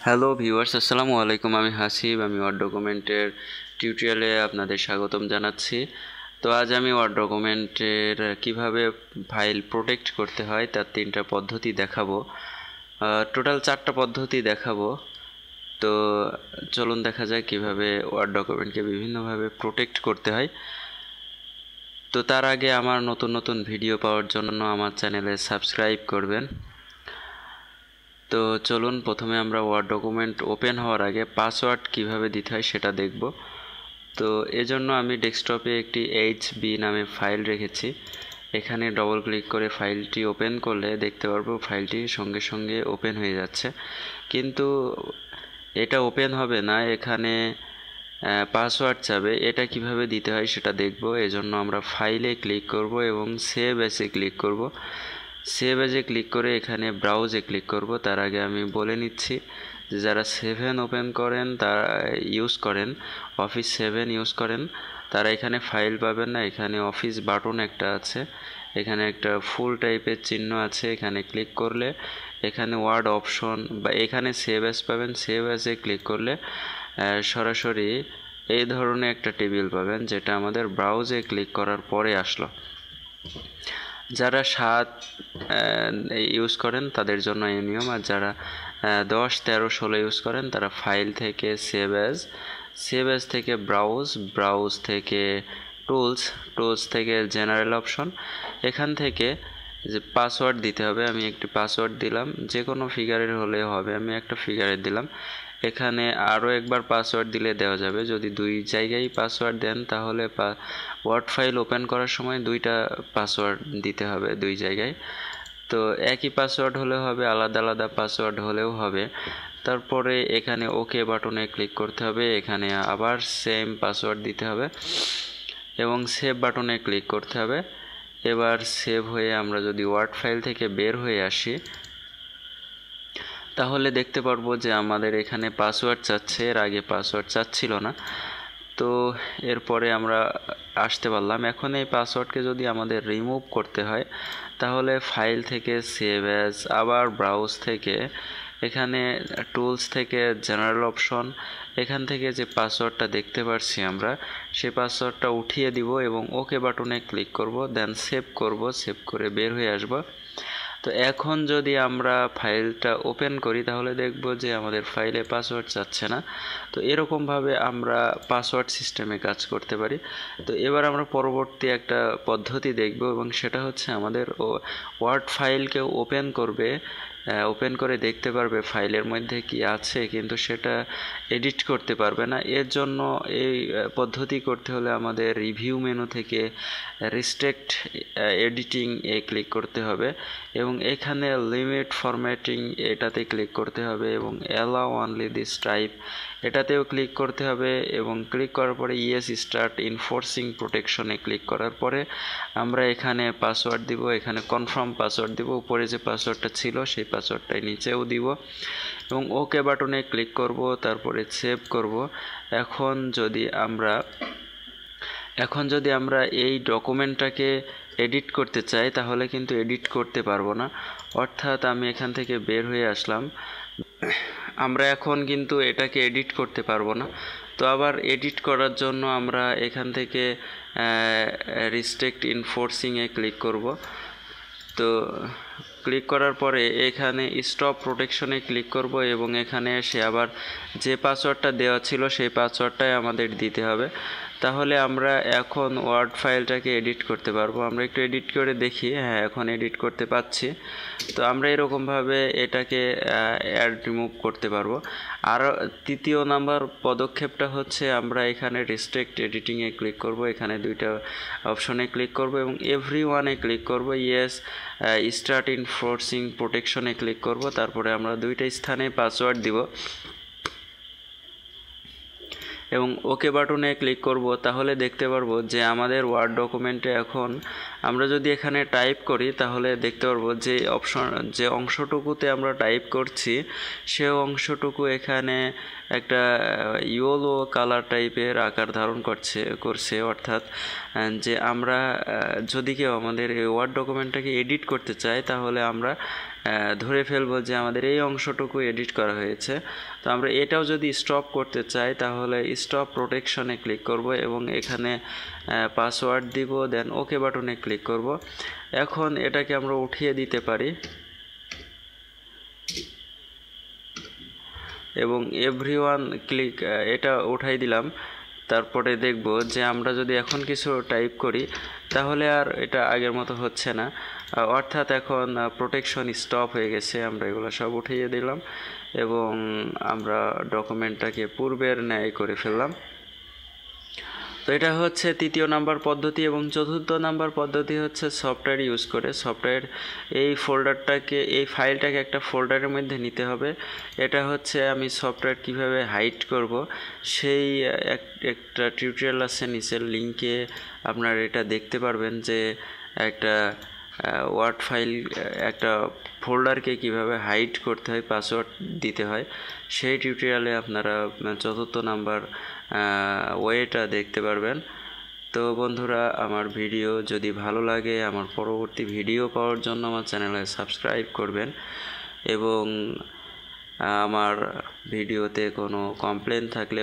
Hello viewers, আসসালামু আলাইকুম। আমি হাসিব। আমি ওয়ার্ড ডকুমেন্টের টিউটোরিয়ালে আপনাদের স্বাগতম জানাচ্ছি। তো আজ আমি ওয়ার্ড ডকুমেন্টের কিভাবে ফাইল প্রোটেক্ট করতে হয় তার 3টা পদ্ধতি দেখাবো। টোটাল 4টা পদ্ধতি দেখাবো। তো চলুন দেখা যায় কিভাবে ওয়ার্ড ডকুমেন্টকে বিভিন্নভাবে প্রোটেক্ট করতে হয়। তো তার আগে আমার নতুন নতুন ভিডিও পাওয়ার জন্য আমার চ্যানেলে সাবস্ক্রাইব করবেন। তো চলুন প্রথমে আমরা ওয়ার্ড ডকুমেন্ট ওপেন হওয়ার আগে পাসওয়ার্ড কিভাবে দিতে হয় সেটা দেখব। তো এজন্য আমি ডেস্কটপে একটি HB নামে ফাইল রেখেছি। এখানে ডবল ক্লিক করে ফাইলটি ওপেন করলে দেখতে পারবো ফাইলটি সঙ্গে সঙ্গে ওপেন হয়ে যাচ্ছে, কিন্তু এটা ওপেন হবে না, এখানে পাসওয়ার্ড চাবে। এটা কিভাবে দিতে হয় সেটা দেখব। এজন্য আমরা ফাইলে ক্লিক করব এবং সেভ অ্যাসে ক্লিক করব। সেভ অ্যাজে ক্লিক করে এখানে ব্রাউজে ক্লিক করব। তার আগে আমি বলে নিচ্ছি যে যারা 7 ওপেন করেন, তারা ইউজ করেন, অফিস 7 ইউজ করেন, তারা এখানে ফাইল পাবেন না। এখানে অফিস বাটন একটা আছে, এখানে একটা ফুল টাইপের চিহ্ন আছে, এখানে ক্লিক করলে এখানে ওয়ার্ড অপশন বা এখানে সেভ অ্যাজ পাবেন। সেভ অ্যাজে ক্লিক করলে সরাসরি এই ধরনের একটা টেবিল পাবেন, যেটা আমাদের ব্রাউজে ক্লিক করার পরে আসলো। যারা 7 ইউজ করেন তাদের জন্য এই নিয়ম, আর যারা 10, 13, 16 ইউজ করেন তারা ফাইল থেকে সেভ অ্যাজ থেকে ব্রাউজ থেকে টুলস থেকে জেনারেল অপশন, এখান থেকে যে পাসওয়ার্ড দিতে হবে। আমি একটি পাসওয়ার্ড দিলাম, যে কোনো ফিগারের হলে হবে, আমি একটা ফিগারের দিলাম। এখানে আরও একবার পাসওয়ার্ড দিলে দেওয়া যাবে। যদি 2 জায়গায় পাসওয়ার্ড দেন তাহলে ওয়ার্ড ফাইল ওপেন করার সময় 2টা পাসওয়ার্ড দিতে হবে 2 জায়গায়। তো একই পাসওয়ার্ড হলে হবে, আলাদা আলাদা পাসওয়ার্ড হলেও হবে। তারপরে এখানে ওকে বাটনে ক্লিক করতে হবে, এখানে আবার সেম পাসওয়ার্ড দিতে হবে এবং সেভ বাটনে ক্লিক করতে হবে। এবার সেভ হয়ে আমরা যদি ওয়ার্ড ফাইল থেকে বের হয়ে আসি তাহলে দেখতে পারবো যে আমাদের এখানে পাসওয়ার্ড চাচ্ছে, এর আগে পাসওয়ার্ড চাচ্ছিল না। তো এরপরে আমরা আসতে পারলাম। এখন এই পাসওয়ার্ডকে যদি আমাদের রিমুভ করতে হয় তাহলে ফাইল থেকে সেভ অ্যাজ, আবার ব্রাউজ থেকে এখানে টুলস থেকে জেনারেল অপশন, এখান থেকে যে পাসওয়ার্ডটা দেখতে পাচ্ছি আমরা সেই পাসওয়ার্ডটা উঠিয়ে দিব এবং ওকে বাটনে ক্লিক করব, দেন সেভ করব। সেভ করে বের হয়ে আসব। তো এখন যদি আমরা ফাইলটা ওপেন করি তাহলে দেখব যে আমাদের ফাইলে পাসওয়ার্ড চাচ্ছে না। তো এরকমভাবে আমরা পাসওয়ার্ড সিস্টেমে কাজ করতে পারি। তো এবার আমরা পরবর্তী একটা পদ্ধতি দেখব এবং সেটা হচ্ছে আমাদের ওয়ার্ড ফাইলকে ওপেন করবে, ওপেন করে দেখতে পারবে ফাইলের মধ্যে কি আছে, কিন্তু সেটা এডিট করতে পারবে না। এর জন্য এই পদ্ধতি করতে হলে আমাদের রিভিউ মেনু থেকে রিস্ট্রিক্ট এডিটিং এ ক্লিক করতে হবে এবং এখানে লিমিট ফরম্যাটিং এটাতে ক্লিক করতে হবে এবং অ্যালাউ অনলি দিস টাইপ এটাতেও ক্লিক করতে হবে এবং ক্লিক করার পরে ইয়েস স্টার্ট ইনফোর্সিং প্রোটেকশনে ক্লিক করার পরে আমরা এখানে পাসওয়ার্ড দিব, এখানে কনফার্ম পাসওয়ার্ড দিব। উপরে যে পাসওয়ার্ডটা ছিল সেই পাসওয়ার্ডটাই নিচেও দিব এবং ওকে বাটনে ক্লিক করব, তারপরে সেভ করব। এখন যদি আমরা এই ডকুমেন্টটাকে এডিট করতে চাই তাহলে কিন্তু এডিট করতে পারবো না। অর্থাৎ আমি এখান থেকে বের হয়ে আসলাম, আমরা এখন কিন্তু এটাকে এডিট করতে পারবো না। তো আবার এডিট করার জন্য আমরা এখান থেকে রিস্ট্রিক্ট ইনফোর্সিংয়ে ক্লিক করব। তো ক্লিক করার পরে এখানে স্টপ প্রোটেকশনে ক্লিক করব এবং এখানে এসে আবার যে পাসওয়ার্ডটা দেওয়া ছিল সেই পাসওয়ার্ডটাই আমাদের দিতে হবে। তাহলে আমরা এখন ওয়ার্ড ফাইলটাকে এডিট করতে পারবো। আমরা একটু এডিট করে দেখি, হ্যাঁ এখন এডিট করতে পাচ্ছি। তো আমরা এরকমভাবে এটাকে অ্যাড রিমুভ করতে পারবো। আর তৃতীয় নাম্বার পদক্ষেপটা হচ্ছে আমরা এখানে রিস্ট্রিক্ট এডিটিংয়ে ক্লিক করব, এখানে 2টা অপশনে ক্লিক করব এবং এভরিওয়ানে ক্লিক করব, ইয়েস স্টার্ট ইনফোর্সিং প্রোটেকশনে ক্লিক করব। তারপরে আমরা 2টা স্থানে পাসওয়ার্ড দিব এবং ওকে বাটনে ক্লিক করব। তাহলে দেখতে পারবো যে আমাদের ওয়ার্ড ডকুমেন্টে এখন আমরা যদি এখানে টাইপ করি তাহলে দেখতে পারবো যে অংশটুকুতে আমরা টাইপ করছি সে অংশটুকু এখানে একটা ইয়েলো কালার টাইপের আকার ধারণ করছে। অর্থাৎ যে আমরা যদি কেউ আমাদের এই ওয়ার্ড ডকুমেন্টটাকে এডিট করতে চাই তাহলে আমরা ধরে ফেলবো যে আমাদের এই অংশটুকু এডিট করা হয়েছে। তো আমরা এটাও যদি স্টপ করতে চাই তাহলে স্টপ প্রোটেকশনে ক্লিক করব এবং এখানে পাসওয়ার্ড দিব, দেন ওকে বাটনে ক্লিক করব। এখন এটাকে আমরা উঠিয়ে দিতে পারি এবং এভরিওয়ান ক্লিক, এটা উঠাই দিলাম। তারপরে দেখব যে আমরা যদি এখন কিছু টাইপ করি তাহলে আর এটা আগের মতো হচ্ছে না, অর্থাৎ এখন প্রোটেকশন স্টপ হয়ে গেছে। আমরা এগুলো সব উঠিয়ে দিলাম এবং আমরা ডকুমেন্টটাকে পূর্বের ন্যায় করে ফেললাম। তো এটা হচ্ছে তৃতীয় নাম্বার পদ্ধতি। এবং চতুর্থ নাম্বার পদ্ধতি হচ্ছে সফটওয়্যার ইউজ করে। সফটওয়্যার এই ফোল্ডারটাকে, এই ফাইলটাকে একটা ফোল্ডারের মধ্যে নিতে হবে। এটা হচ্ছে আমি সফটওয়্যার কিভাবে হাইড করব সেই একটা টিউটোরিয়াল আছে নিচের লিঙ্কে, আপনারা এটা দেখতে পারবেন যে একটা ওয়ার্ড ফাইল, একটা ফোল্ডারকে কিভাবে হাইড করতে হয়, পাসওয়ার্ড দিতে হয়, সেই টিউটোরিয়ালে আপনারা চতুর্থ নাম্বার ওয়েটা দেখতে পারবেন। তো বন্ধুরা, আমার ভিডিও যদি ভালো লাগে, আমার পরবর্তী ভিডিও পাওয়ার জন্য আমার চ্যানেলে সাবস্ক্রাইব করবেন এবং আমার ভিডিওতে কোনো কমপ্লেন থাকলে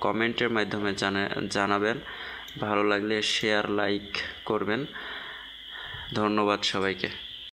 কমেন্টের মাধ্যমে জানাবেন। ভালো লাগলে শেয়ার, লাইক করবেন। ধন্যবাদ সবাইকে।